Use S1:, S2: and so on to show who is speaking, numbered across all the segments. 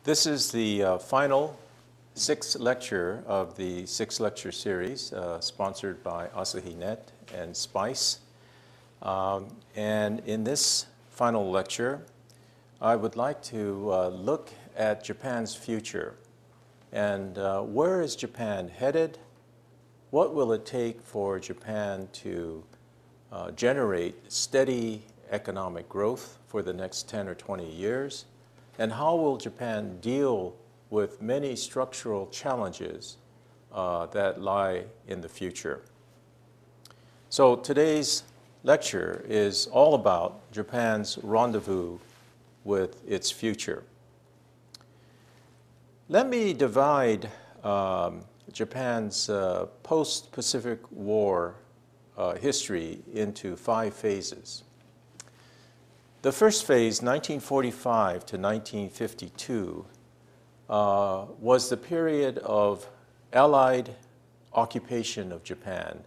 S1: This is the final sixth lecture of the six-lecture series sponsored by AsahiNet and SPICE. And in this final lecture, I would like to look at Japan's future. And where is Japan headed? What will it take for Japan to generate steady economic growth for the next 10 or 20 years? And how will Japan deal with many structural challenges that lie in the future? So today's lecture is all about Japan's rendezvous with its future. Let me divide Japan's post-Pacific War history into 5 phases. The first phase, 1945 to 1952, was the period of Allied occupation of Japan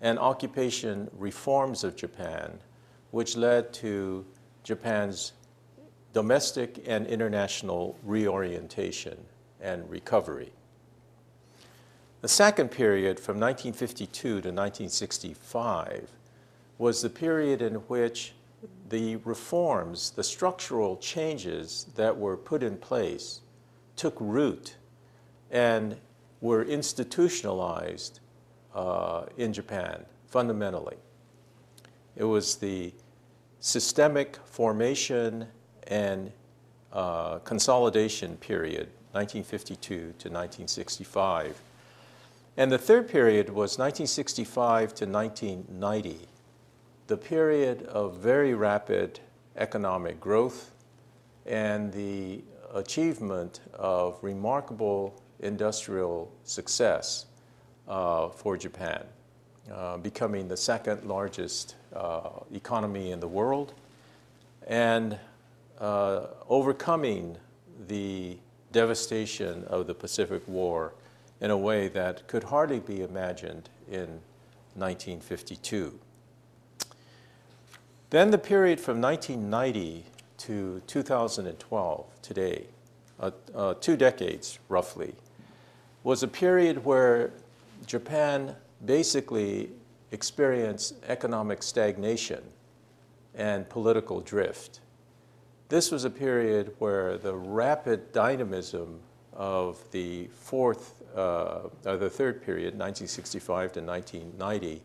S1: and occupation reforms of Japan, which led to Japan's domestic and international reorientation and recovery. The second period, from 1952 to 1965, was the period in which the reforms, the structural changes that were put in place took root and were institutionalized in Japan fundamentally. It was the systemic formation and consolidation period, 1952 to 1965. And the third period was 1965 to 1990. The period of very rapid economic growth and the achievement of remarkable industrial success for Japan, becoming the second largest economy in the world and overcoming the devastation of the Pacific War in a way that could hardly be imagined in 1952. Then the period from 1990 to 2012, today, 2 decades roughly, was a period where Japan basically experienced economic stagnation and political drift. This was a period where the rapid dynamism of the third period, 1965 to 1990,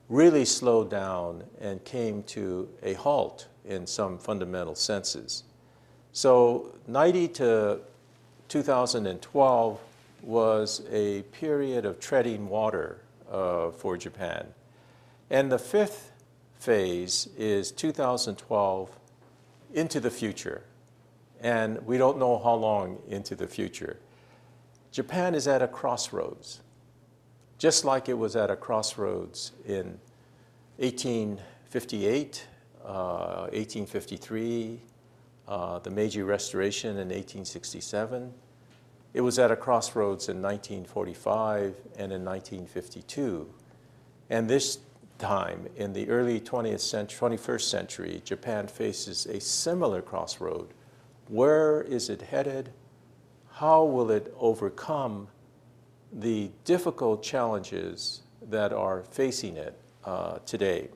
S1: really slowed down and came to a halt in some fundamental senses. So 90 to 2012 was a period of treading water for Japan. And the fifth phase is 2012 into the future. And we don't know how long into the future. Japan is at a crossroads. Just like it was at a crossroads in 1858, 1853, the Meiji Restoration in 1867. It was at a crossroads in 1945 and in 1952. And this time, in the early 21st century, Japan faces a similar crossroad. Where is it headed? How will it overcome the difficult challenges that are facing it today?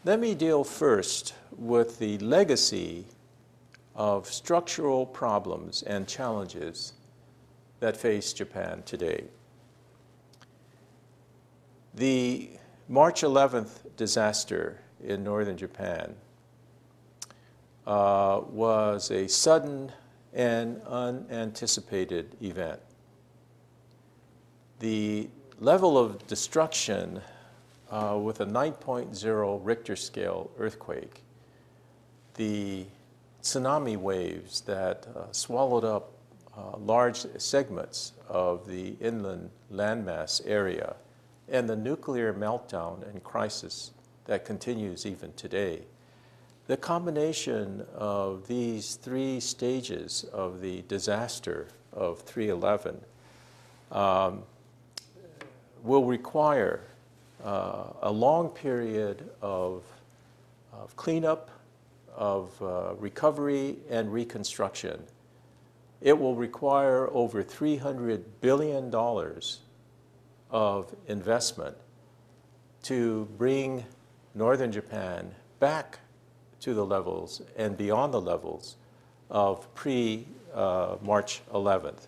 S1: Let me deal first with the legacy of structural problems and challenges that face Japan today. The March 11th disaster in northern Japan was a sudden and unanticipated event. The level of destruction with a 9.0 Richter scale earthquake, the tsunami waves that swallowed up large segments of the inland landmass area, and the nuclear meltdown and crisis that continues even today. The combination of these 3 stages of the disaster of 3/11 will require a long period of cleanup, recovery and reconstruction, it will require over $300 billion of investment to bring northern Japan back to the levels and beyond the levels of pre-March 11th.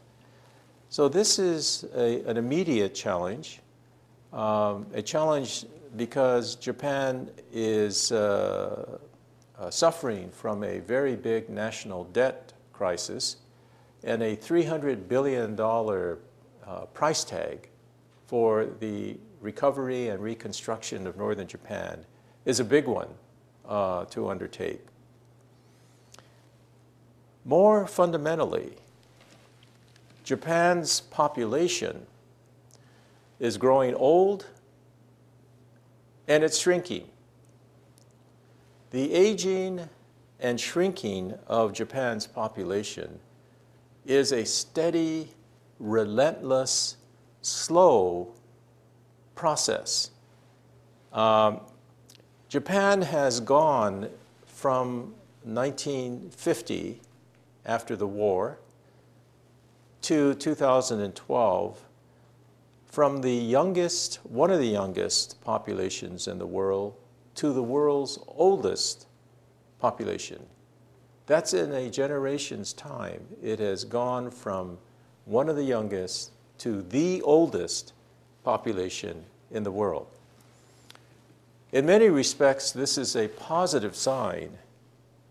S1: So this is an immediate challenge, a challenge because Japan is suffering from a very big national debt crisis, and a $300 billion price tag for the recovery and reconstruction of northern Japan is a big one to undertake. More fundamentally, Japan's population is growing old and it's shrinking. The aging and shrinking of Japan's population is a steady, relentless, slow process. Japan has gone from 1950, after the war, to 2012, from the youngest, one of the youngest populations in the world, to the world's oldest population. That's in a generation's time. It has gone from one of the youngest to the oldest population in the world. In many respects, this is a positive sign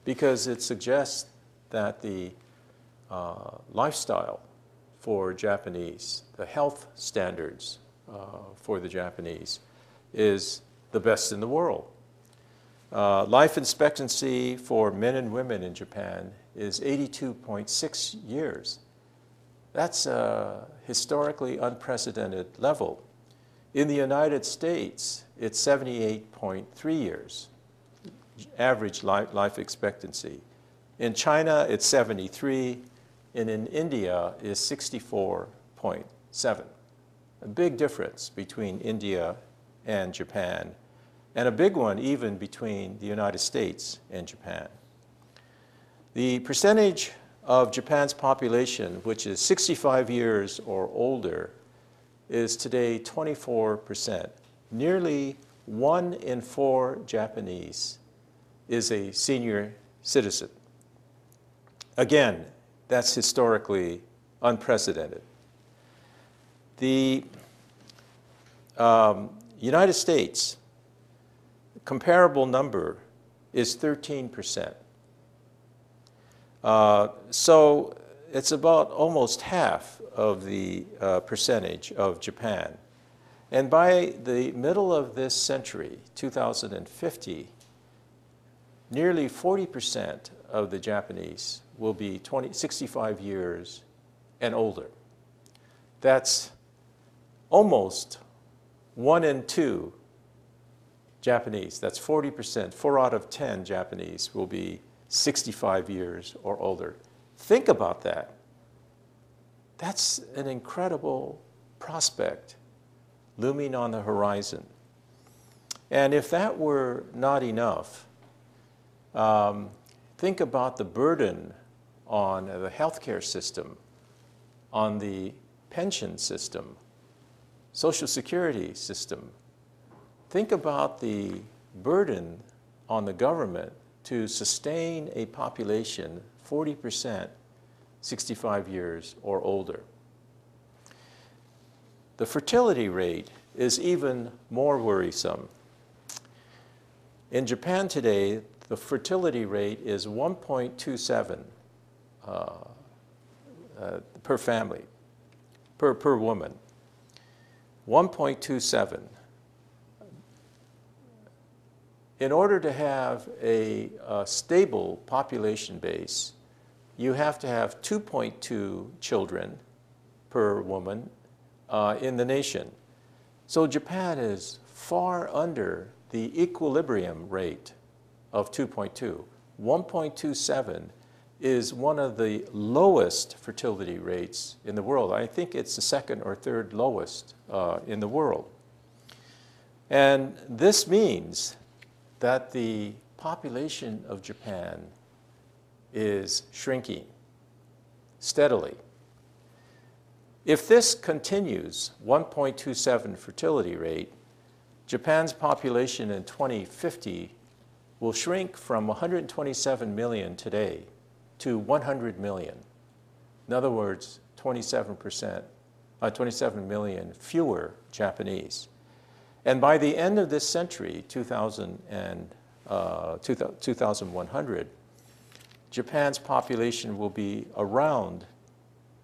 S1: because it suggests that the lifestyle for Japanese, the health standards for the Japanese, is the best in the world. Life expectancy for men and women in Japan is 82.6 years. That's a historically unprecedented level. In the United States, it's 78.3 years, average life expectancy. In China, it's 73, and in India is 64.7. A big difference between India and Japan, and a big one even between the United States and Japan. The percentage of Japan's population, which is 65 years or older, is today 24%. Nearly 1 in 4 Japanese is a senior citizen. Again, that's historically unprecedented. The United States, comparable number is 13%. So it's about almost half of the percentage of Japan. And by the middle of this century, 2050, nearly 40% of the Japanese will be 65 years and older. That's almost 1 in 2 Japanese. That's 40%. 4 out of 10 Japanese will be 65 years or older. Think about that. That's an incredible prospect looming on the horizon. And if that were not enough, think about the burden on the healthcare system, on the pension system, Social Security system. Think about the burden on the government to sustain a population 40% 65 years or older. The fertility rate is even more worrisome. In Japan today, the fertility rate is 1.27 per family, per woman. 1.27. In order to have a stable population base, you have to have 2.2 children per woman in the nation. So Japan is far under the equilibrium rate of 2.2. 1.27 is one of the lowest fertility rates in the world. I think it's the second or third lowest in the world. And this means that the population of Japan is shrinking steadily. If this continues, 1.27 fertility rate, Japan's population in 2050 will shrink from 127 million today to 100 million. In other words, 27 million fewer Japanese. And by the end of this century, 2100, Japan's population will be around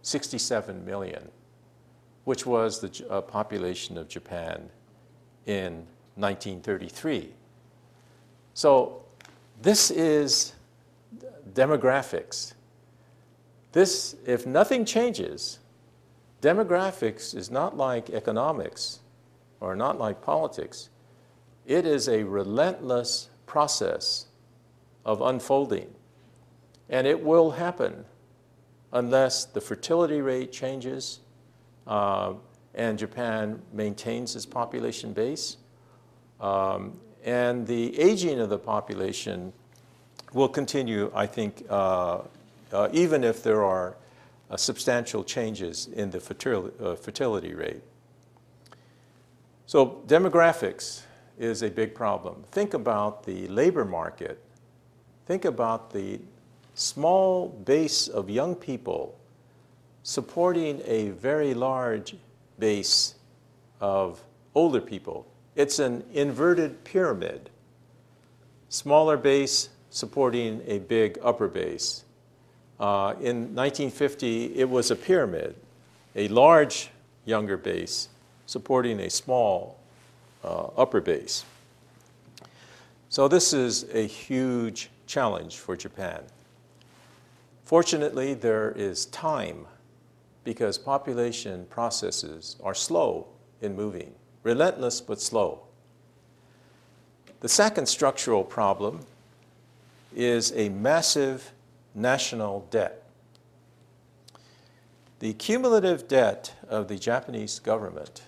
S1: 67 million, which was the population of Japan in 1933. So this is demographics. This, if nothing changes, demographics is not like economics or not like politics. It is a relentless process of unfolding. And it will happen unless the fertility rate changes and Japan maintains its population base. And the aging of the population will continue, I think, even if there are substantial changes in the fertility rate. So demographics is a big problem. Think about the labor market. Think about the small base of young people supporting a very large base of older people. It's an inverted pyramid. Smaller base supporting a big upper base. In 1950, it was a pyramid, a large younger base supporting a small upper base. So this is a huge challenge for Japan. Fortunately, there is time because population processes are slow in moving, relentless but slow. The second structural problem is a massive national debt. The cumulative debt of the Japanese government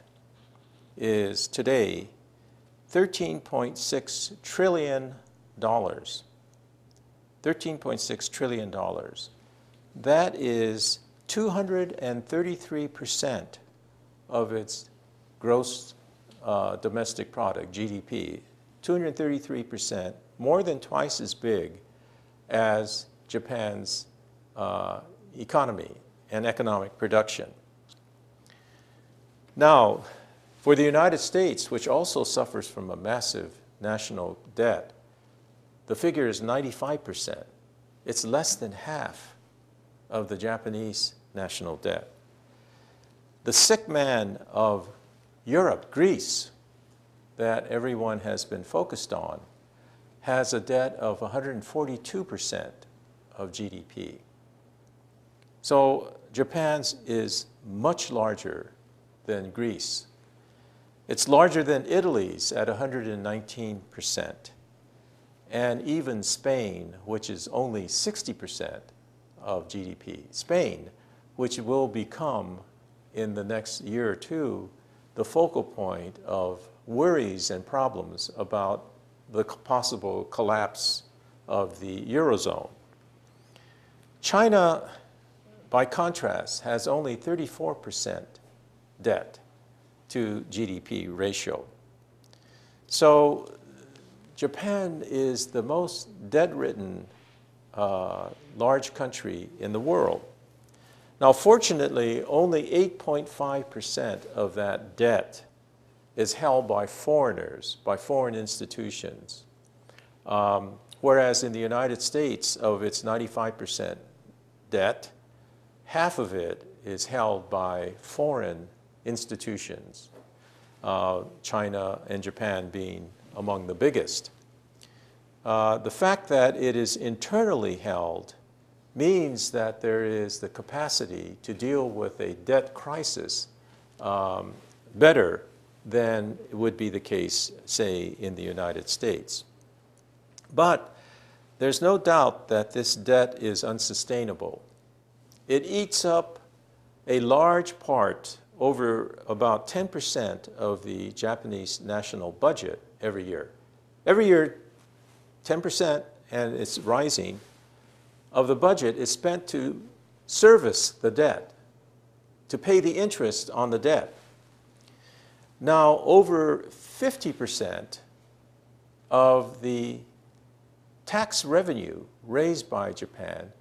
S1: is today $13.6 trillion. $13.6 trillion. That is 233% of its gross domestic product, GDP. 233%, more than twice as big as Japan's economy and economic production. Now, for the United States, which also suffers from a massive national debt, the figure is 95%. It's less than half of the Japanese national debt. The sick man of Europe, Greece, that everyone has been focused on, has a debt of 142% of GDP. So Japan's is much larger than Greece. It's larger than Italy's at 119%. And even Spain, which is only 60% of GDP. Spain, which will become, in the next year or two, the focal point of worries and problems about the possible collapse of the Eurozone. China, by contrast, has only 34% debt to GDP ratio. So Japan is the most debt-ridden large country in the world. Now, fortunately, only 8.5% of that debt is held by foreigners, by foreign institutions. Whereas in the United States, of its 95% debt, half of it is held by foreign institutions, China and Japan being among the biggest. The fact that it is internally held means that there is the capacity to deal with a debt crisis better than it would be the case, say, in the United States. But there's no doubt that this debt is unsustainable. It eats up a large part, over about 10% of the Japanese national budget every year. Every year, 10%, and it's rising, of the budget is spent to service the debt, to pay the interest on the debt. Now, over 50% of the tax revenue raised by Japan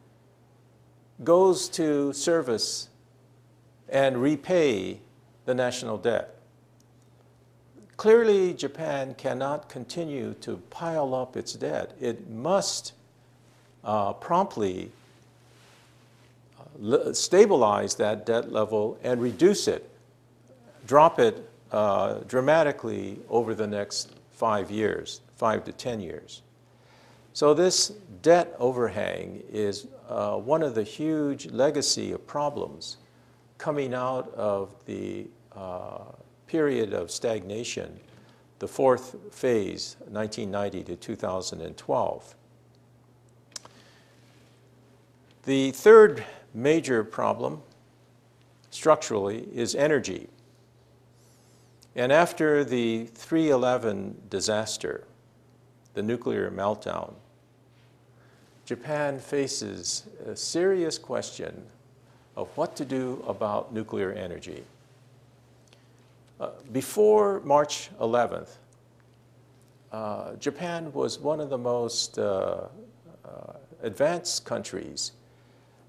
S1: goes to service and repay the national debt. Clearly, Japan cannot continue to pile up its debt. It must promptly stabilize that debt level and reduce it, drop it dramatically over the next 5 years, 5 to 10 years. So this debt overhang is one of the huge legacy of problems coming out of the period of stagnation, the fourth phase, 1990 to 2012. The third major problem, structurally, is energy. And after the 3/11 disaster, the nuclear meltdown, Japan faces a serious question of what to do about nuclear energy. Before March 11th, Japan was one of the most advanced countries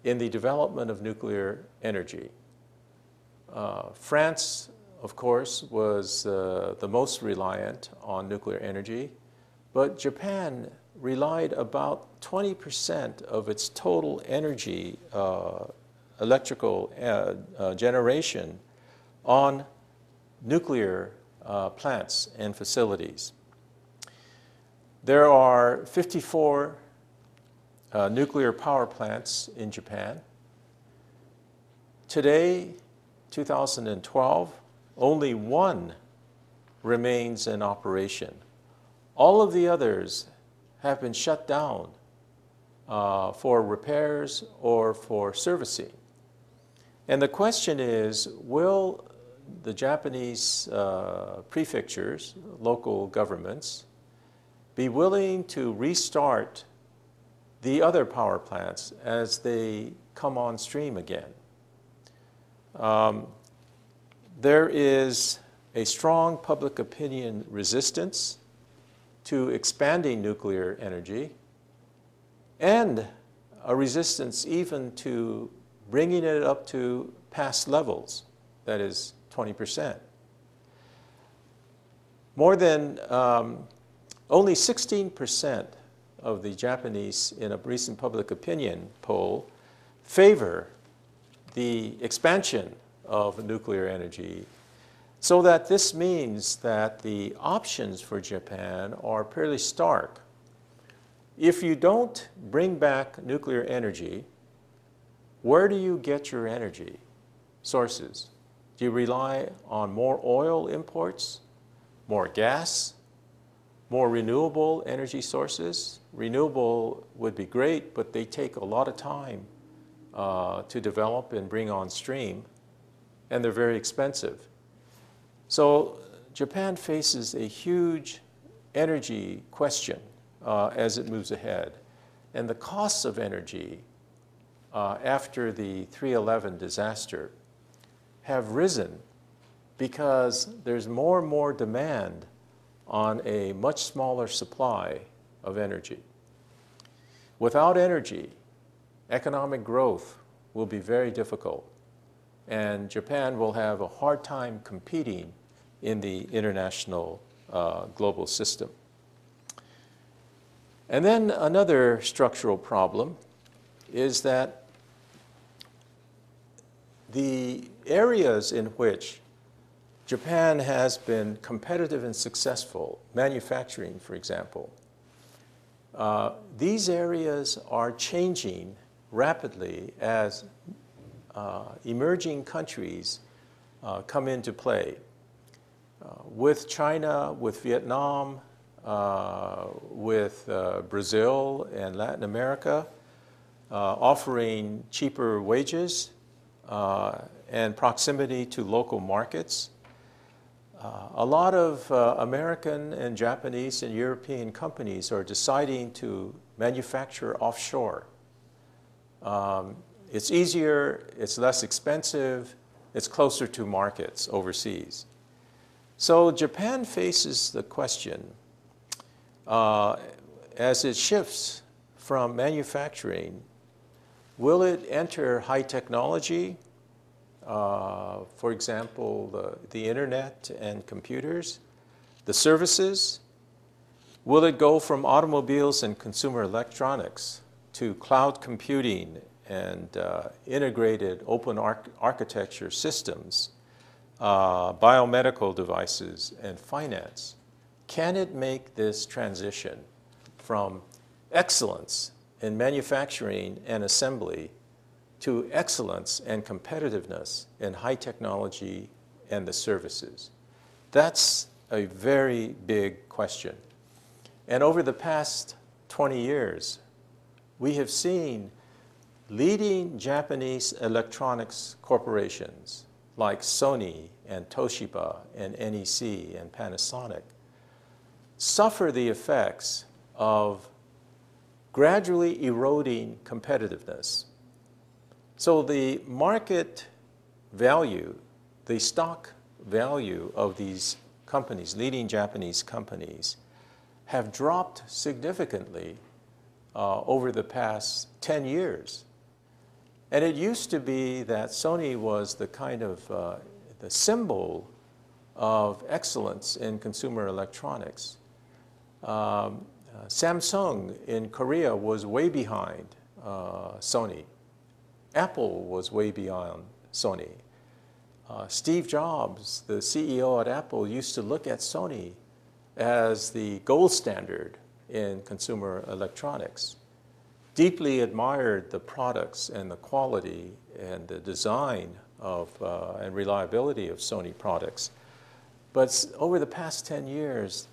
S1: in the development of nuclear energy. France, of course, was the most reliant on nuclear energy, but Japan relied about 20% of its total energy, electrical generation, on nuclear plants and facilities. There are 54 nuclear power plants in Japan. Today, 2012, only one remains in operation. All of the others have been shut down for repairs or for servicing. And the question is, will the Japanese prefectures, local governments, be willing to restart the other power plants as they come on stream again? There is a strong public opinion resistance to expanding nuclear energy, and a resistance even to bringing it up to past levels, that is 20%. More than only 16% of the Japanese, in a recent public opinion poll, favor the expansion of nuclear energy, so that this means that the options for Japan are fairly stark. If you don't bring back nuclear energy, where do you get your energy sources? Do you rely on more oil imports, more gas, more renewable energy sources? Renewable would be great, but they take a lot of time to develop and bring on stream, and they're very expensive. So Japan faces a huge energy question as it moves ahead. And the costs of energy after the 3/11 disaster have risen because there's more and more demand on a much smaller supply of energy. Without energy, economic growth will be very difficult, and Japan will have a hard time competing in the international global system. And then another structural problem is that the areas in which Japan has been competitive and successful, manufacturing, for example, these areas are changing rapidly as emerging countries come into play. With China, with Vietnam, with Brazil and Latin America, offering cheaper wages and proximity to local markets, A lot of American and Japanese and European companies are deciding to manufacture offshore. It's easier, it's less expensive, it's closer to markets overseas. So Japan faces the question, as it shifts from manufacturing, will it enter high technology? For example, the internet and computers, the services. Will it go from automobiles and consumer electronics to cloud computing and integrated open architecture systems, biomedical devices, and finance? Can it make this transition from excellence in manufacturing and assembly to excellence and competitiveness in high technology and the services? That's a very big question. And over the past 20 years, we have seen leading Japanese electronics corporations like Sony and Toshiba and NEC and Panasonic suffer the effects of gradually eroding competitiveness. So the market value, the stock value of these companies, leading Japanese companies, have dropped significantly over the past 10 years. And it used to be that Sony was the kind of the symbol of excellence in consumer electronics. Samsung in Korea was way behind Sony. Apple was way beyond Sony. Steve Jobs, the CEO at Apple, used to look at Sony as the gold standard in consumer electronics. Deeply admired the products and the quality and the design of and reliability of Sony products. But over the past 10 years,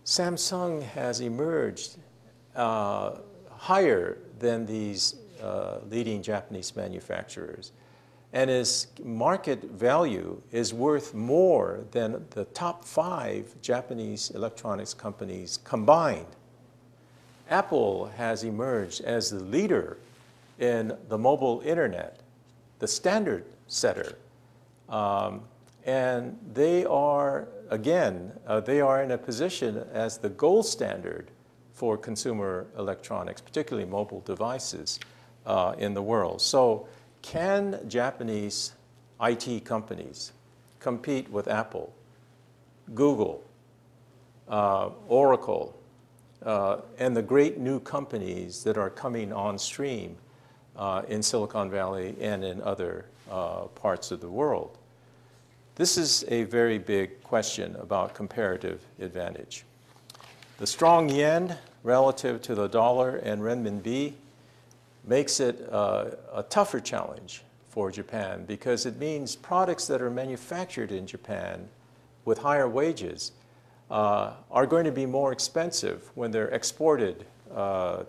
S1: Samsung has emerged higher than these leading Japanese manufacturers, and its market value is worth more than the top 5 Japanese electronics companies combined. Apple has emerged as the leader in the mobile internet, the standard setter, and they are, again, they are in a position as the gold standard for consumer electronics, particularly mobile devices in the world. So can Japanese IT companies compete with Apple, Google, Oracle, and the great new companies that are coming on stream in Silicon Valley and in other parts of the world? This is a very big question about comparative advantage. The strong yen relative to the dollar and renminbi makes it a tougher challenge for Japan, because it means products that are manufactured in Japan with higher wages are going to be more expensive when they're exported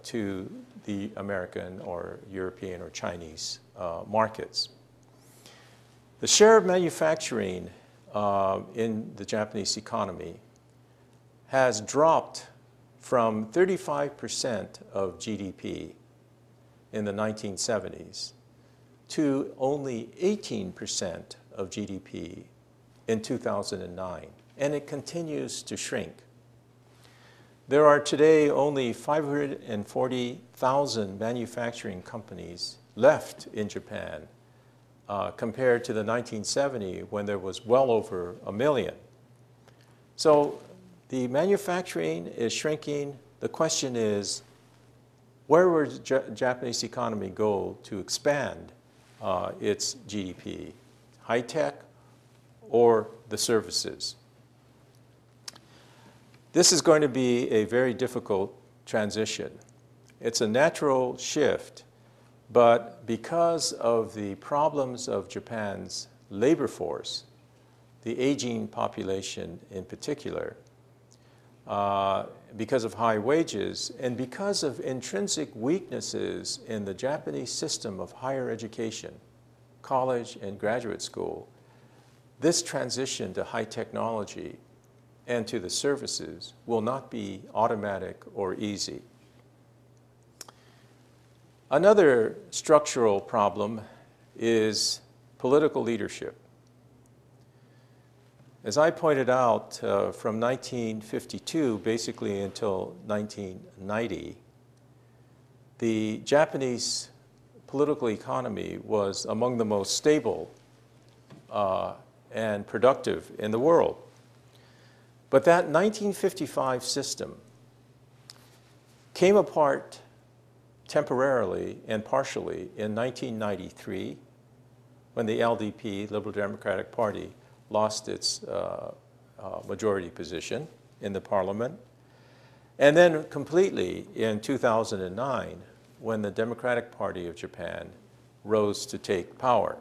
S1: to the American or European or Chinese markets. The share of manufacturing in the Japanese economy has dropped from 35% of GDP in the 1970s to only 18% of GDP in 2009, and it continues to shrink. There are today only 540,000 manufacturing companies left in Japan compared to the 1970 when there was well over 1 million. So the manufacturing is shrinking. The question is, where will the Japanese economy go to expand its GDP? High tech or the services? This is going to be a very difficult transition. It's a natural shift, but because of the problems of Japan's labor force, the aging population in particular, because of high wages, and because of intrinsic weaknesses in the Japanese system of higher education, college and graduate school, this transition to high technology and to the services will not be automatic or easy. Another structural problem is political leadership. As I pointed out, from 1952 basically until 1990, the Japanese political economy was among the most stable and productive in the world. But that 1955 system came apart temporarily and partially in 1993 when the LDP, Liberal Democratic Party, lost its majority position in the parliament, and then completely in 2009 when the Democratic Party of Japan rose to take power.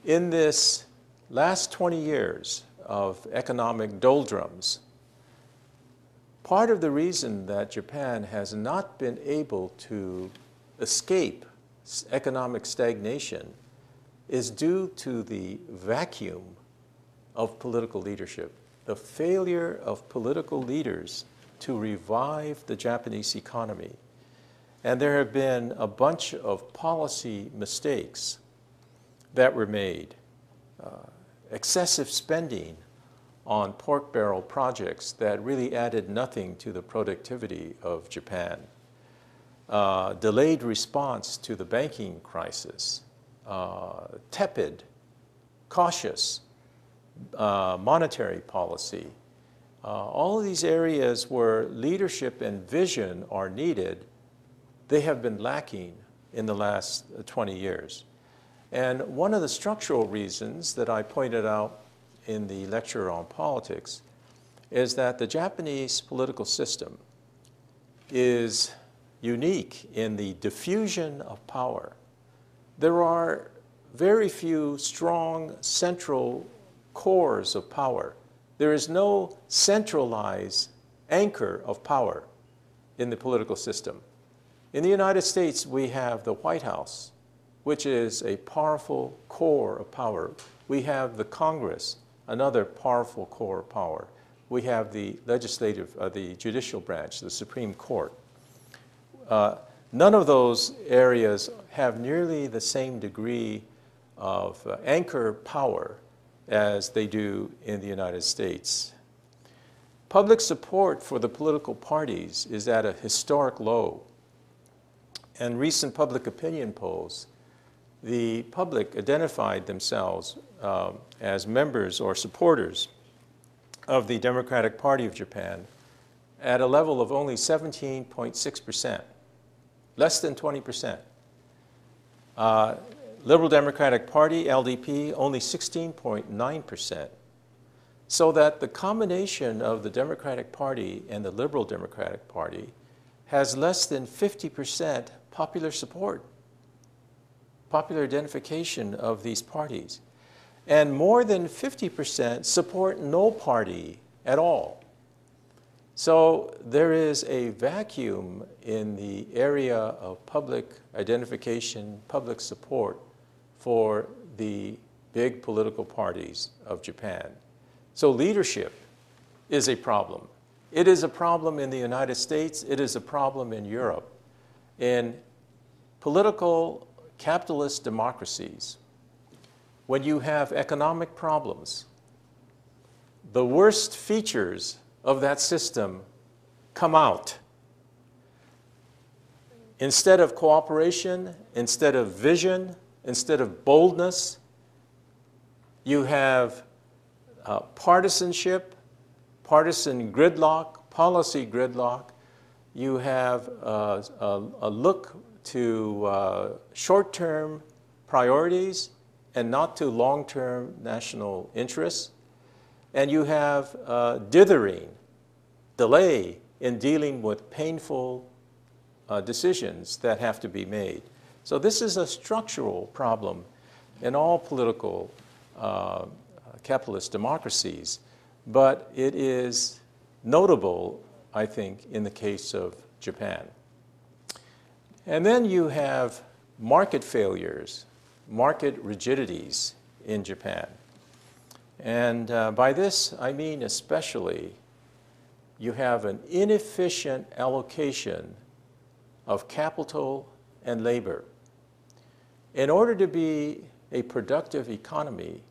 S1: In this last 20 years of economic doldrums, part of the reason that Japan has not been able to escape economic stagnation is due to the vacuum of political leadership, the failure of political leaders to revive the Japanese economy. And there have been a bunch of policy mistakes that were made. Excessive spending on pork barrel projects that really added nothing to the productivity of Japan. Delayed response to the banking crisis. Tepid, cautious monetary policy. All of these areas where leadership and vision are needed, they have been lacking in the last 20 years. And one of the structural reasons that I pointed out in the lecture on politics is that the Japanese political system is unique in the diffusion of power. There are very few strong central cores of power. There is no centralized anchor of power in the political system. In the United States, we have the White House, which is a powerful core of power. We have the Congress, another powerful core of power. We have the the judicial branch, the Supreme Court. None of those areas have nearly the same degree of anchor power as they do in the United States. Public support for the political parties is at a historic low. And recent public opinion polls, the public identified themselves as members or supporters of the Democratic Party of Japan at a level of only 17.6%, less than 20%. Liberal Democratic Party, LDP, only 16.9%. So that the combination of the Democratic Party and the Liberal Democratic Party has less than 50% popular support, popular identification of these parties. And more than 50% support no party at all. So there is a vacuum in the area of public identification, public support for the big political parties of Japan. So leadership is a problem. It is a problem in the United States. It is a problem in Europe. In political capitalist democracies, when you have economic problems, the worst features of that system come out. Instead of cooperation, instead of vision, instead of boldness, you have partisanship, partisan gridlock, policy gridlock. You have a look to short-term priorities and not to long-term national interests. And you have dithering, delay in dealing with painful decisions that have to be made. So this is a structural problem in all political capitalist democracies, but it is notable, I think, in the case of Japan. And then you have market failures, market rigidities in Japan. And by this, I mean especially you have an inefficient allocation of capital and labor. In order to be a productive economy,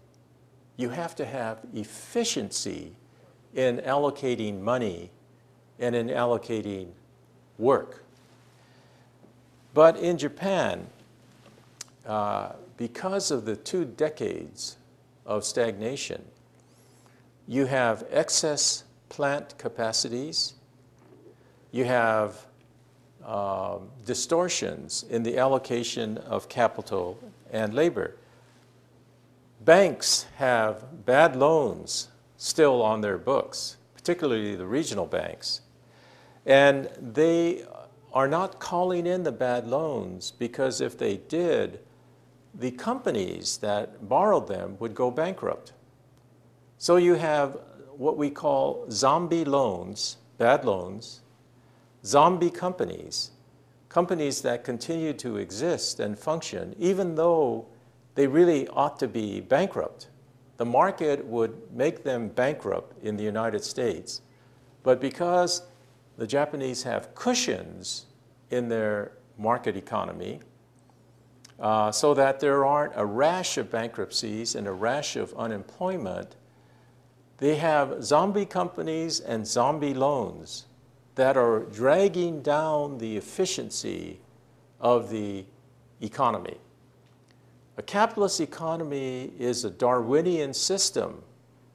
S1: you have to have efficiency in allocating money and in allocating work. But in Japan, because of the 2 decades of stagnation, you have excess plant capacities, you have distortions in the allocation of capital and labor. Banks have bad loans still on their books, particularly the regional banks. And they are not calling in the bad loans because if they did, the companies that borrowed them would go bankrupt. So you have what we call zombie loans, bad loans, zombie companies, companies that continue to exist and function even though they really ought to be bankrupt. The market would make them bankrupt in the United States, but because the Japanese have cushions in their market economy, so that there aren't a rash of bankruptcies and a rash of unemployment, they have zombie companies and zombie loans that are dragging down the efficiency of the economy. A capitalist economy is a Darwinian system,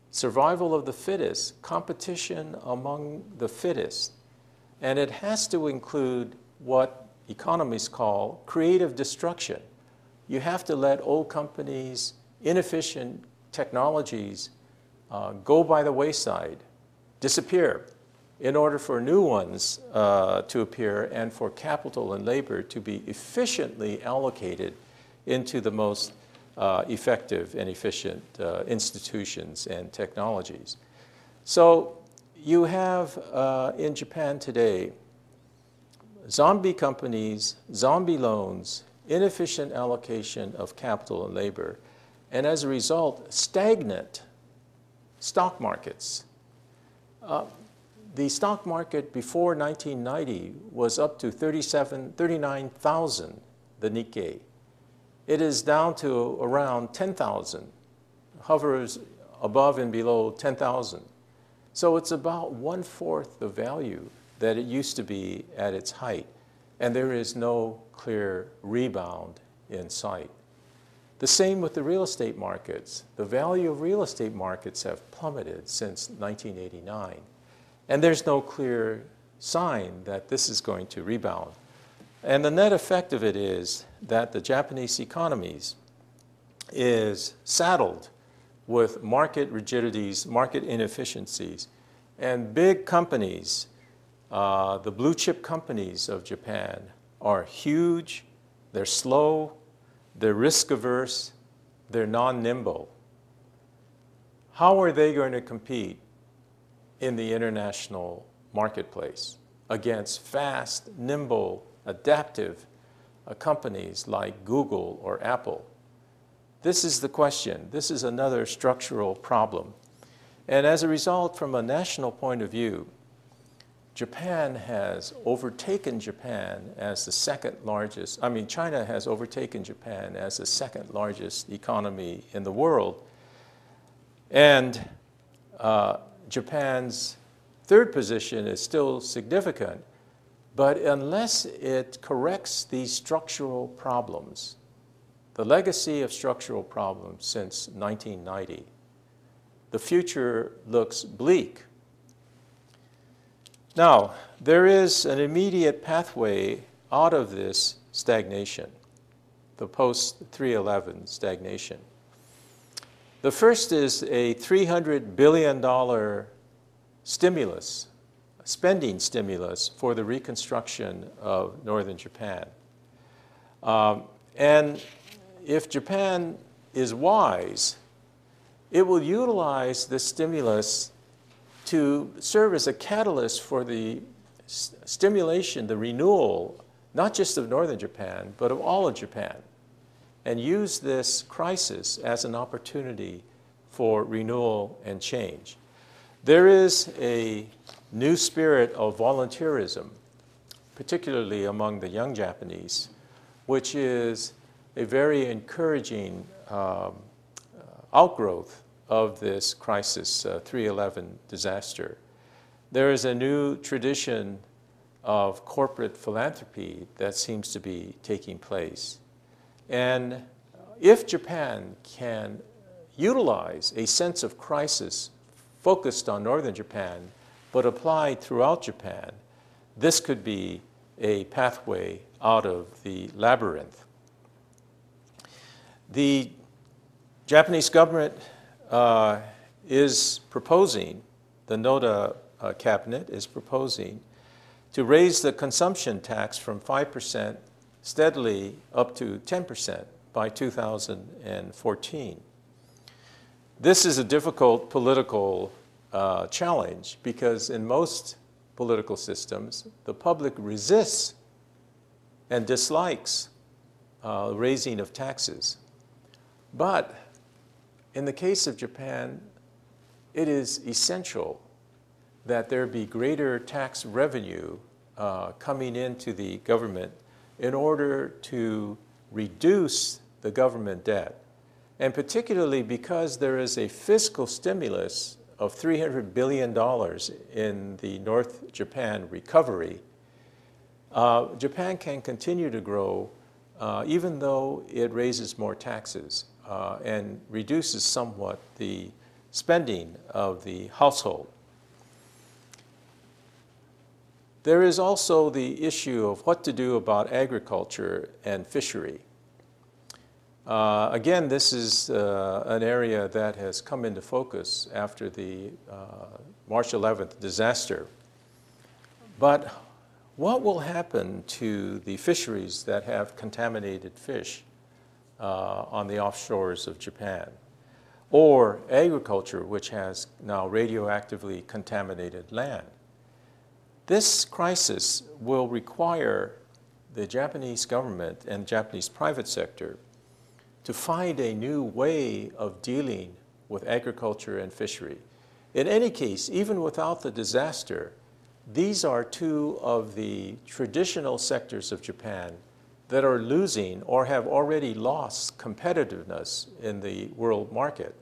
S1: survival of the fittest, competition among the fittest, and it has to include what economists call creative destruction. You have to let old companies, inefficient technologies go by the wayside, disappear, in order for new ones to appear and for capital and labor to be efficiently allocated into the most effective and efficient institutions and technologies. So you have in Japan today zombie companies, zombie loans, inefficient allocation of capital and labor, and as a result, stagnant stock markets. The stock market before 1990 was up to 39,000, the Nikkei. It is down to around 10,000, hovers above and below 10,000. So it's about 1/4 the value that it used to be at its height, and there is no clear rebound in sight. The same with the real estate markets. The value of real estate markets have plummeted since 1989, and there's no clear sign that this is going to rebound. And the net effect of it is that the Japanese economies is saddled with market rigidities, market inefficiencies, and big companies, the blue chip companies of Japan, are huge, they're slow, they're risk averse, they're non-nimble. How are they going to compete in the international marketplace against fast, nimble, adaptive companies like Google or Apple? This is the question. This is another structural problem. And as a result, from a national point of view, Japan has overtaken Japan as the second largest, China has overtaken Japan as the second largest economy in the world. And Japan's third position is still significant, but unless it corrects these structural problems, the legacy of structural problems since 1990, the future looks bleak. Now, there is an immediate pathway out of this stagnation, the post-3/11 stagnation. The first is a $300 billion stimulus, spending stimulus for the reconstruction of northern Japan. And if Japan is wise, it will utilize this stimulus to serve as a catalyst for the stimulation, the renewal, not just of northern Japan, but of all of Japan. and use this crisis as an opportunity for renewal and change. There is a new spirit of volunteerism, particularly among the young Japanese, which is a very encouraging outgrowth of this crisis, 3/11 disaster. There is a new tradition of corporate philanthropy that seems to be taking place. And if Japan can utilize a sense of crisis focused on northern Japan, but applied throughout Japan, this could be a pathway out of the labyrinth. The Japanese government is proposing, the Noda cabinet is proposing, to raise the consumption tax from 5% steadily up to 10% by 2014. This is a difficult political challenge because in most political systems, the public resists and dislikes raising of taxes. But in the case of Japan, it is essential that there be greater tax revenue coming into the government in order to reduce the government debt. And particularly because there is a fiscal stimulus of $300 billion in the North Japan recovery, Japan can continue to grow even though it raises more taxes and reduces somewhat the spending of the household. There is also the issue of what to do about agriculture and fishery. Again, this is an area that has come into focus after the March 11th disaster. But what will happen to the fisheries that have contaminated fish on the offshores of Japan? Or agriculture, which has now radioactively contaminated land? This crisis will require the Japanese government and Japanese private sector to find a new way of dealing with agriculture and fishery. In any case, even without the disaster, these are two of the traditional sectors of Japan that are losing or have already lost competitiveness in the world market.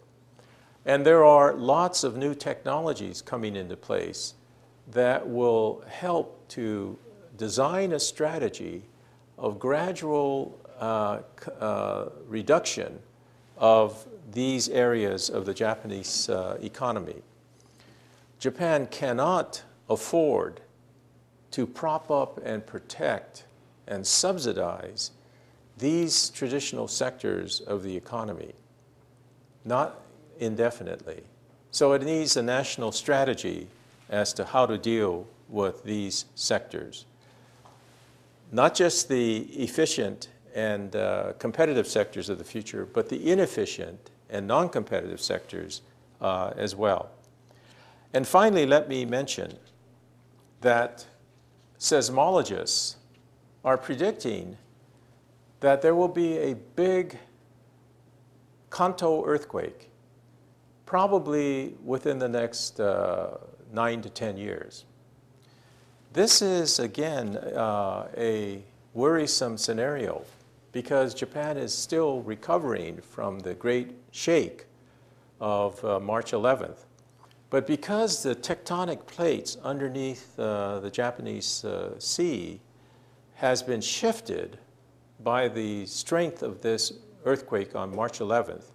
S1: And there are lots of new technologies coming into place that will help to design a strategy of gradual reduction of these areas of the Japanese economy. Japan cannot afford to prop up and protect and subsidize these traditional sectors of the economy, not indefinitely. So it needs a national strategy as to how to deal with these sectors. Not just the efficient and competitive sectors of the future, but the inefficient and non-competitive sectors as well. And finally, let me mention that seismologists are predicting that there will be a big Kanto earthquake, probably within the next 9 to 10 years. This is, again, a worrisome scenario because Japan is still recovering from the great shake of March 11th. But because the tectonic plates underneath the Japanese sea has been shifted by the strength of this earthquake on March 11th,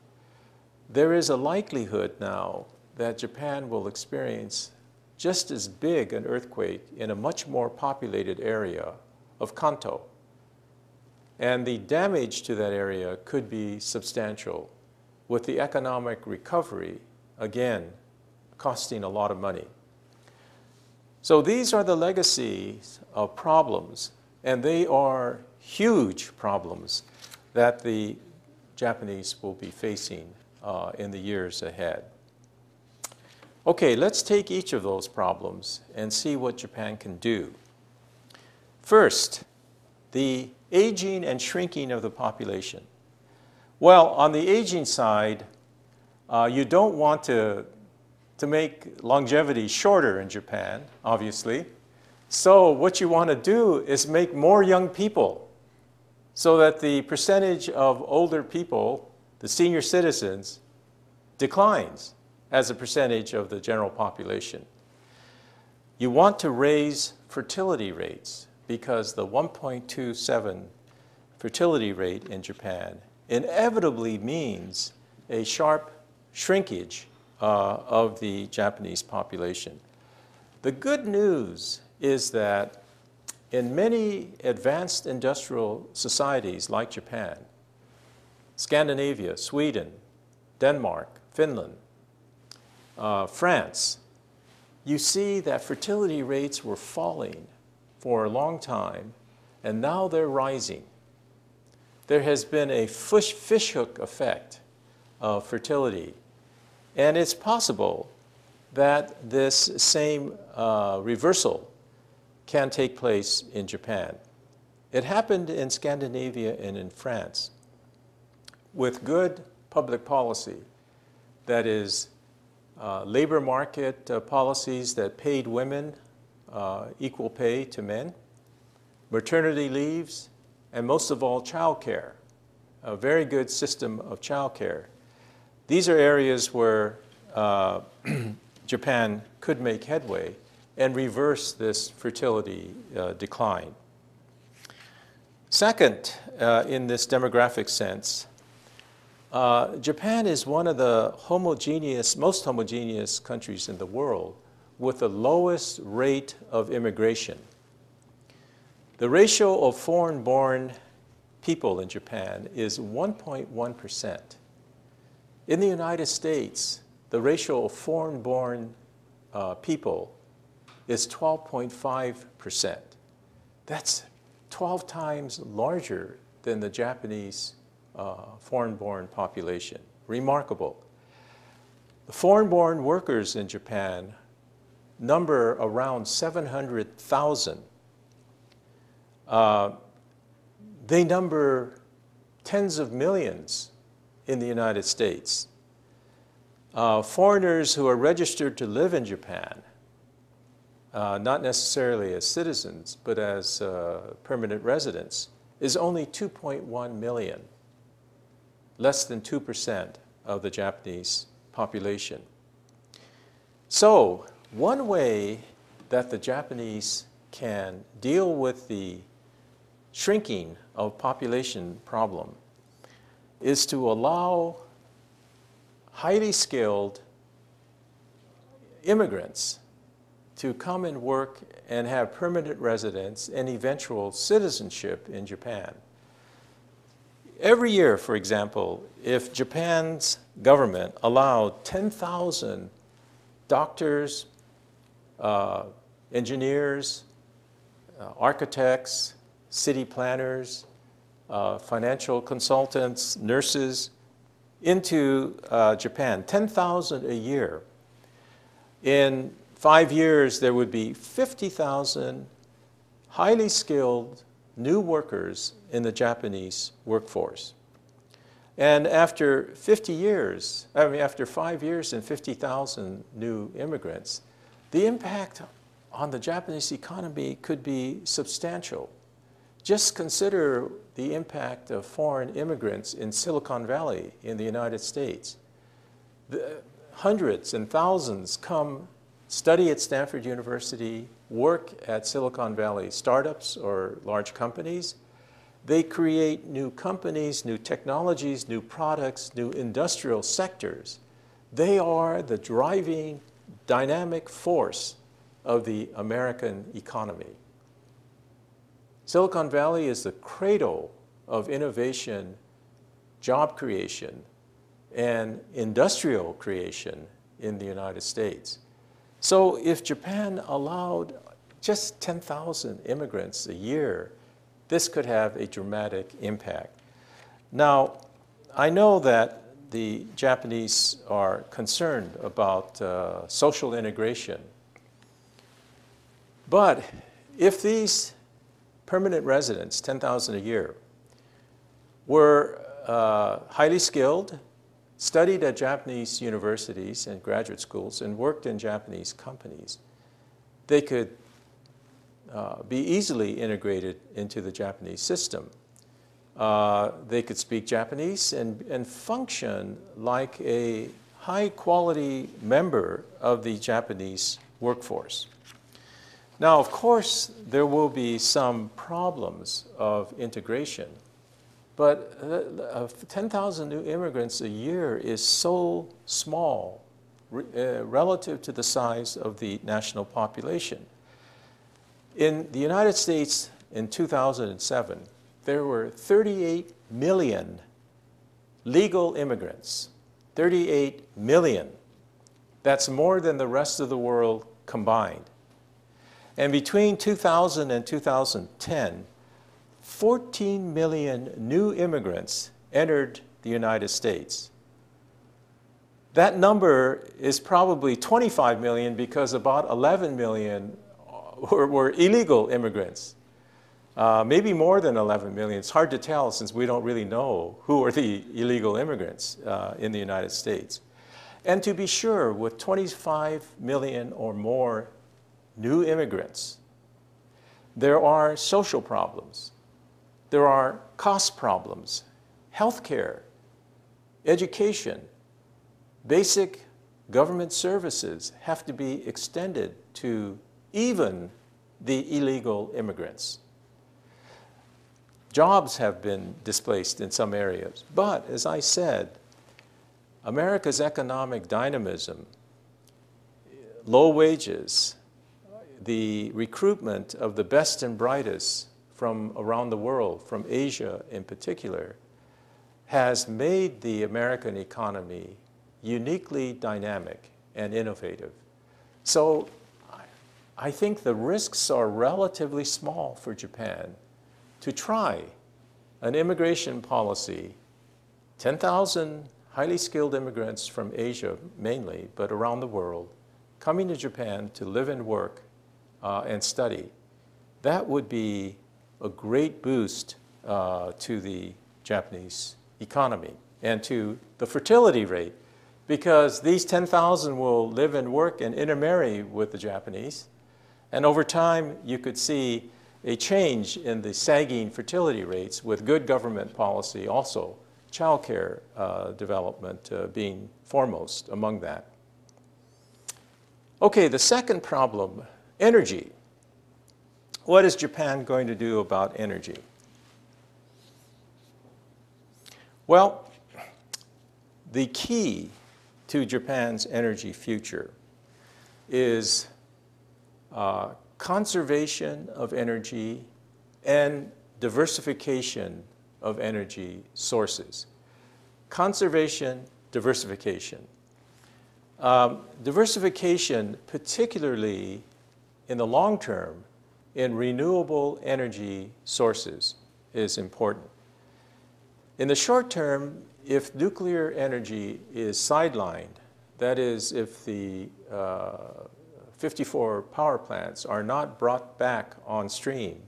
S1: there is a likelihood now that Japan will experience just as big an earthquake in a much more populated area of Kanto. And the damage to that area could be substantial, with the economic recovery, again, costing a lot of money. So these are the legacies of problems, and they are huge problems that the Japanese will be facing in the years ahead. Okay, let's take each of those problems and see what Japan can do. First, the aging and shrinking of the population. Well, on the aging side, you don't want to make longevity shorter in Japan, obviously. So what you want to do is make more young people so that the percentage of older people, the senior citizens, declines as a percentage of the general population. You want to raise fertility rates because the 1.27 fertility rate in Japan inevitably means a sharp shrinkage of the Japanese population. The good news is that in many advanced industrial societies like Japan, Scandinavia, Sweden, Denmark, Finland, France, you see that fertility rates were falling for a long time, and now they're rising. There has been a fishhook effect of fertility, and it's possible that this same reversal can take place in Japan. It happened in Scandinavia and in France with good public policy, that is, labor market policies that paid women equal pay to men, maternity leaves, and most of all, child care, a very good system of child care. These are areas where Japan could make headway and reverse this fertility decline. Second, in this demographic sense, Japan is one of the most homogeneous countries in the world with the lowest rate of immigration. The ratio of foreign-born people in Japan is 1.1%. In the United States, the ratio of foreign-born people is 12.5%. That's 12 times larger than the Japanese foreign-born population. Remarkable. The foreign-born workers in Japan number around 700,000. They number tens of millions in the United States. Foreigners who are registered to live in Japan, not necessarily as citizens, but as permanent residents, is only 2.1 million, less than 2% of the Japanese population. So, one way that the Japanese can deal with the shrinking of population problem is to allow highly skilled immigrants to come and work and have permanent residence and eventual citizenship in Japan. Every year, for example, if Japan's government allowed 10,000 doctors, engineers, architects, city planners, financial consultants, nurses into Japan, 10,000 a year. In 5 years, there would be 50,000 highly skilled new workers in the Japanese workforce. And after 5 years and 50,000 new immigrants, the impact on the Japanese economy could be substantial. Just consider the impact of foreign immigrants in Silicon Valley in the United States. Hundreds and thousands come study at Stanford University, work at Silicon Valley startups or large companies. They create new companies, new technologies, new products, new industrial sectors. They are the driving dynamic force of the American economy. Silicon Valley is the cradle of innovation, job creation, and industrial creation in the United States. So if Japan allowed just 10,000 immigrants a year, this could have a dramatic impact. Now, I know that the Japanese are concerned about social integration. But if these permanent residents, 10,000 a year, were highly skilled, studied at Japanese universities and graduate schools, and worked in Japanese companies, they could be easily integrated into the Japanese system. They could speak Japanese and function like a high-quality member of the Japanese workforce. Now, of course, there will be some problems of integration, but 10,000 new immigrants a year is so small relative to the size of the national population. In the United States in 2007, there were 38 million legal immigrants. 38 million. That's more than the rest of the world combined. And between 2000 and 2010, 14 million new immigrants entered the United States. That number is probably 25 million because about 11 million were illegal immigrants. Maybe more than 11 million. It's hard to tell since we don't really know who are the illegal immigrants in the United States. And to be sure, with 25 million or more new immigrants, there are social problems. There are cost problems, healthcare, education, basic government services have to be extended to even the illegal immigrants. Jobs have been displaced in some areas. But, as I said, America's economic dynamism, low wages, the recruitment of the best and brightest from around the world, from Asia in particular, has made the American economy uniquely dynamic and innovative. So I think the risks are relatively small for Japan to try an immigration policy, 10,000 highly skilled immigrants from Asia mainly, but around the world, coming to Japan to live and work and study. That would be a great boost to the Japanese economy and to the fertility rate, because these 10,000 will live and work and intermarry with the Japanese. And over time, you could see a change in the sagging fertility rates with good government policy, also child care development being foremost among that. Okay, the second problem, energy. What is Japan going to do about energy? Well, the key to Japan's energy future is conservation of energy and diversification of energy sources. Conservation, diversification. Diversification, particularly in the long term, in renewable energy sources, is important. In the short term, if nuclear energy is sidelined, that is, if the 54 power plants are not brought back on stream,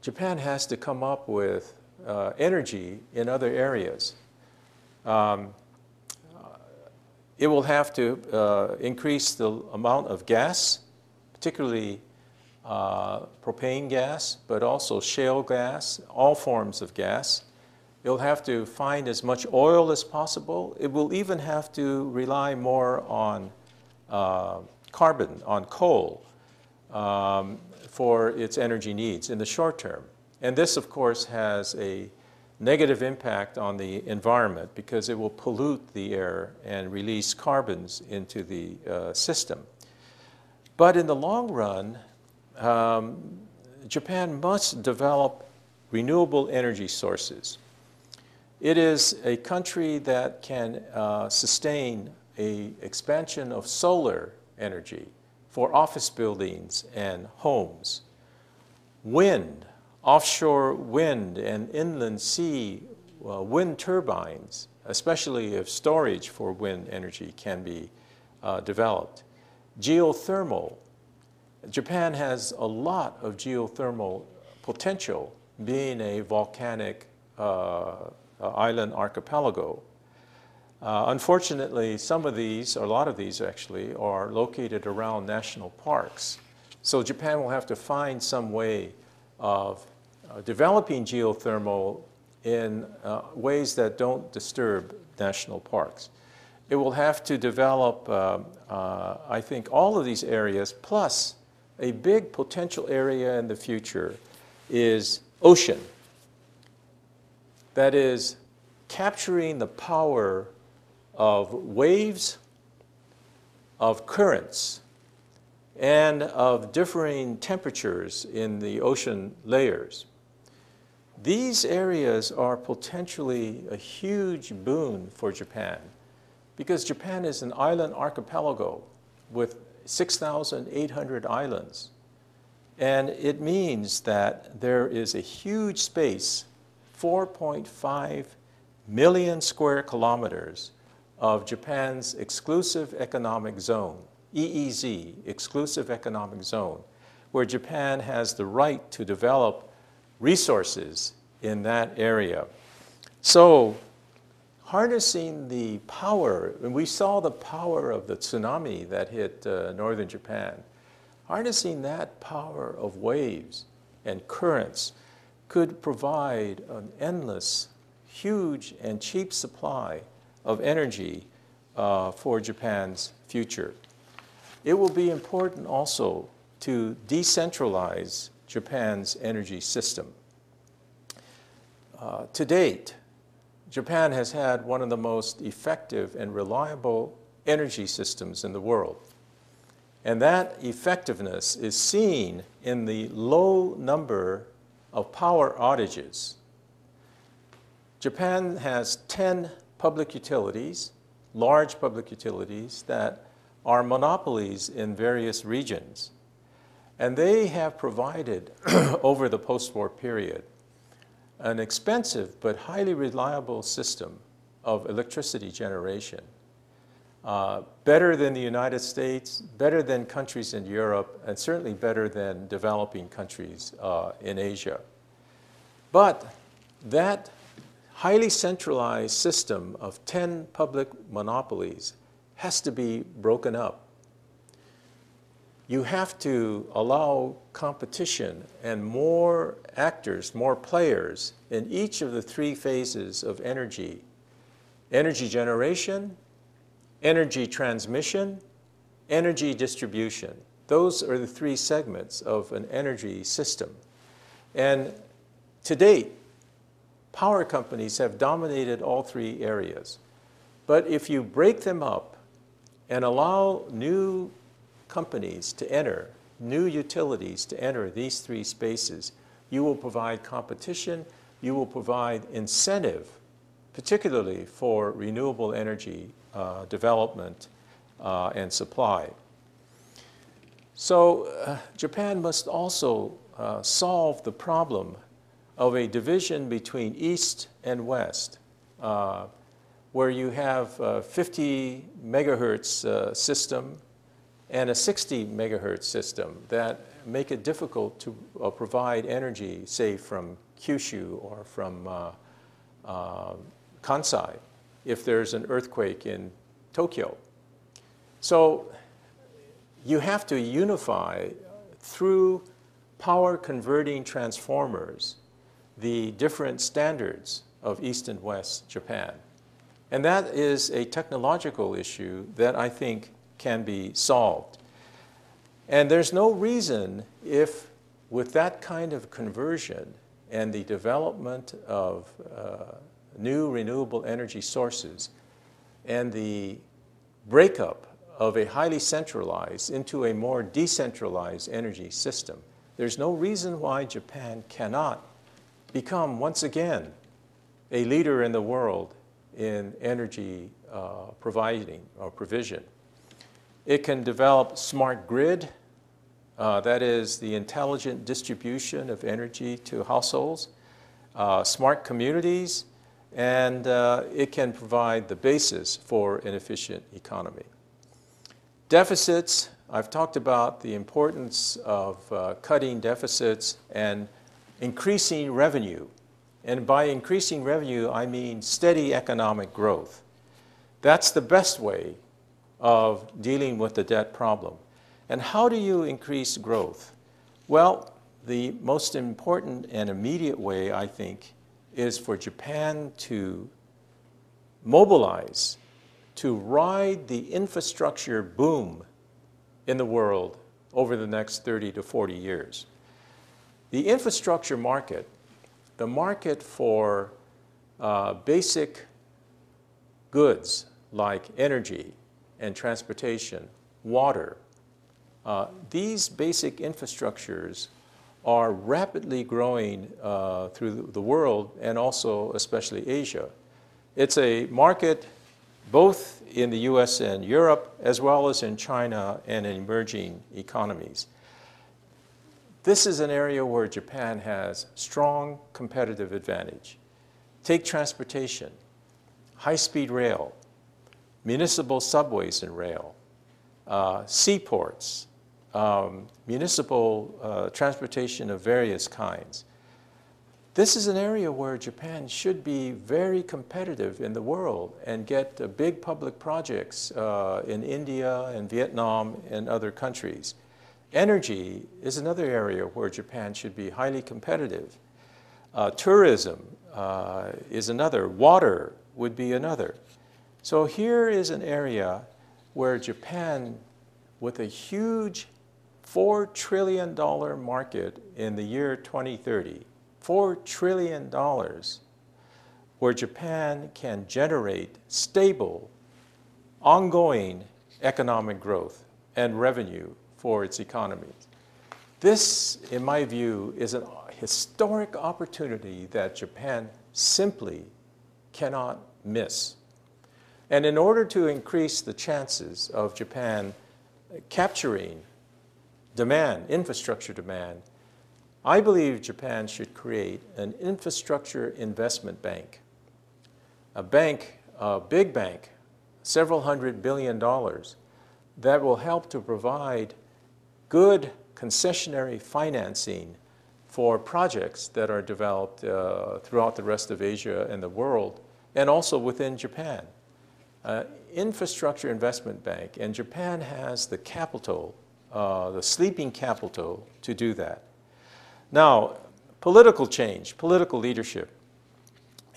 S1: Japan has to come up with energy in other areas. It will have to increase the amount of gas, particularly propane gas, but also shale gas, all forms of gas. It'll have to find as much oil as possible. It will even have to rely more on carbon, on coal, for its energy needs in the short term. And this, of course, has a negative impact on the environment because it will pollute the air and release carbons into the system. But in the long run, Japan must develop renewable energy sources. It is a country that can sustain an expansion of solar energy for office buildings and homes. Wind, offshore wind and inland sea wind turbines, especially if storage for wind energy can be developed. Geothermal. Japan has a lot of geothermal potential, being a volcanic island archipelago. Unfortunately, some of these, or a lot of these actually, are located around national parks. So Japan will have to find some way of developing geothermal in ways that don't disturb national parks. It will have to develop, I think, all of these areas, plus a big potential area in the future is ocean. That is, capturing the power of waves, of currents, and of differing temperatures in the ocean layers. These areas are potentially a huge boon for Japan, because Japan is an island archipelago with 6,800 islands. And it means that there is a huge space, 4.5 million square kilometers of Japan's exclusive economic zone, EEZ, exclusive economic zone, where Japan has the right to develop resources in that area. So harnessing the power, and we saw the power of the tsunami that hit northern Japan, harnessing that power of waves and currents could provide an endless, huge, and cheap supply of energy for Japan's future. It will be important also to decentralize Japan's energy system. To date, Japan has had one of the most effective and reliable energy systems in the world. And that effectiveness is seen in the low number of power outages. Japan has 10 public utilities, large public utilities, that are monopolies in various regions. And they have provided, over the post-war period, an expensive but highly reliable system of electricity generation. Better than the United States, better than countries in Europe, and certainly better than developing countries in Asia. But that highly centralized system of 10 public monopolies has to be broken up. You have to allow competition and more actors, more players in each of the three phases of energy: energy generation, energy transmission, energy distribution. Those are the three segments of an energy system. And to date, power companies have dominated all three areas. But if you break them up and allow new companies to enter, new utilities to enter these three spaces, you will provide competition, you will provide incentive, particularly for renewable energy development and supply. So Japan must also solve the problem of a division between East and West, where you have a 50 megahertz system and a 60 megahertz system that make it difficult to provide energy, say, from Kyushu or from Kansai, if there's an earthquake in Tokyo. So you have to unify through power converting transformers the different standards of East and West Japan. And that is a technological issue that I think can be solved. And there's no reason if, with that kind of conversion and the development of new renewable energy sources and the breakup of a highly centralized into a more decentralized energy system, there's no reason why Japan cannot become once again a leader in the world in energy providing or provision. It can develop smart grid, that is the intelligent distribution of energy to households, smart communities, and it can provide the basis for an efficient economy. Deficits, I've talked about the importance of cutting deficits and increasing revenue And by increasing revenue, I mean steady economic growth. That's the best way of dealing with the debt problem. And how do you increase growth? Well, the most important and immediate way, I think, is for Japan to mobilize, to ride the infrastructure boom in the world over the next 30 to 40 years. The infrastructure market, the market for basic goods like energy and transportation, water, these basic infrastructures are rapidly growing through the world and also especially Asia. It's a market both in the US and Europe as well as in China and in emerging economies. This is an area where Japan has strong competitive advantage. Take transportation, high-speed rail, municipal subways and rail, seaports, municipal transportation of various kinds. This is an area where Japan should be very competitive in the world and get big public projects in India and Vietnam and other countries. Energy is another area where Japan should be highly competitive. Tourism is another. Water would be another. So here is an area where Japan, with a huge $4 trillion market in the year 2030, $4 trillion, where Japan can generate stable, ongoing economic growth and revenue for its economy. This, in my view, is a historic opportunity that Japan simply cannot miss. And in order to increase the chances of Japan capturing demand, infrastructure demand, I believe Japan should create an infrastructure investment bank. A bank, a big bank, several $100 billion, that will help to provide good concessionary financing for projects that are developed throughout the rest of Asia and the world, and also within Japan. Infrastructure investment bank, and Japan has the capital, the sleeping capital to do that. Now, political change, political leadership.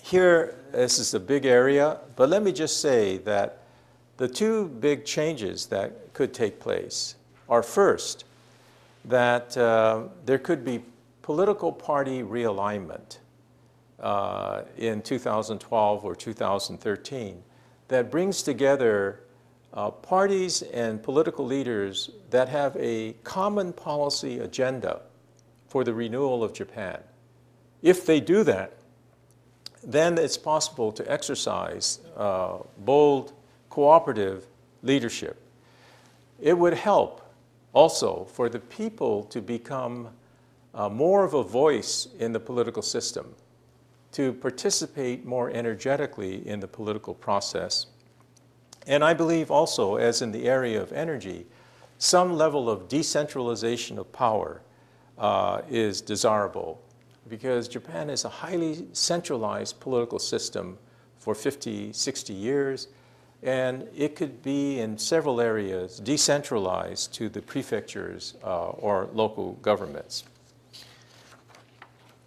S1: Here, this is a big area, but let me just say that the two big changes that could take place are, first, that there could be political party realignment in 2012 or 2013 that brings together parties and political leaders that have a common policy agenda for the renewal of Japan. If they do that, then it's possible to exercise bold, cooperative leadership. It would help also for the people to become more of a voice in the political system, to participate more energetically in the political process. And I believe also, as in the area of energy, some level of decentralization of power is desirable, because Japan is a highly centralized political system for 50, 60 years, and it could be in several areas decentralized to the prefectures or local governments.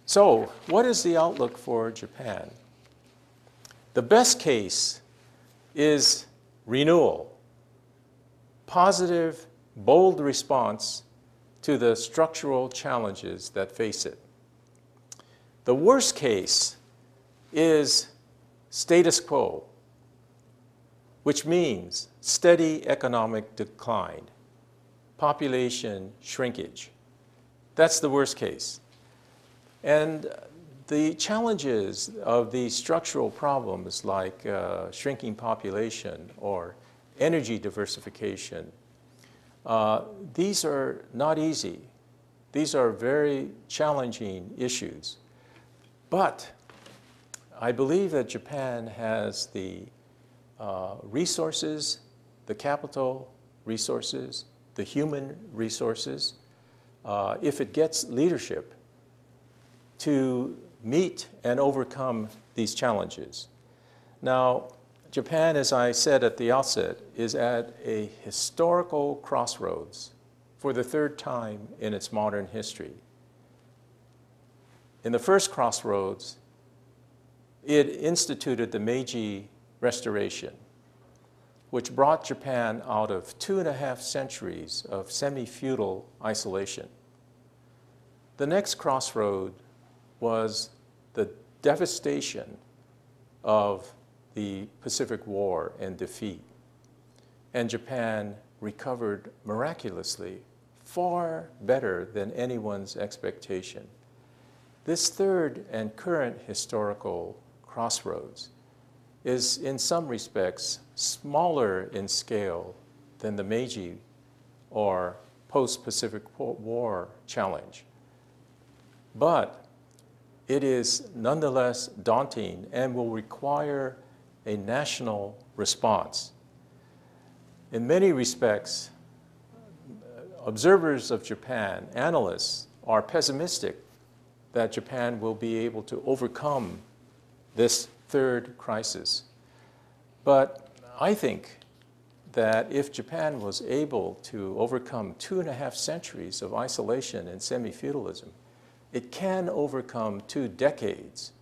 S1: So, what is the outlook for Japan? The best case is renewal, positive, bold response to the structural challenges that face it. The worst case is status quo, which means steady economic decline, population shrinkage. That's the worst case. And the challenges of these structural problems like shrinking population or energy diversification, these are not easy. These are very challenging issues. But I believe that Japan has the resources, the capital resources, the human resources, if it gets leadership, to meet and overcome these challenges. Now, Japan, as I said at the outset, is at a historical crossroads for the third time in its modern history. In the first crossroads, it instituted the Meiji Restoration, which brought Japan out of 2.5 centuries of semi-feudal isolation. The next crossroad was the devastation of the Pacific War and defeat. And Japan recovered miraculously, far better than anyone's expectation. This third and current historical crossroads is in some respects smaller in scale than the Meiji or post-Pacific War challenge. But it is nonetheless daunting and will require a national response. In many respects, observers of Japan, analysts, are pessimistic that Japan will be able to overcome this third crisis. But I think that if Japan was able to overcome 2.5 centuries of isolation and semi-feudalism, it can overcome 2 decades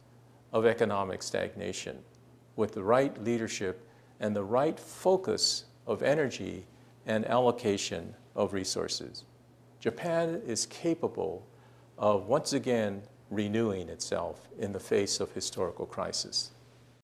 S1: of economic stagnation with the right leadership and the right focus of energy and allocation of resources. Japan is capable of once again renewing itself in the face of historical crisis.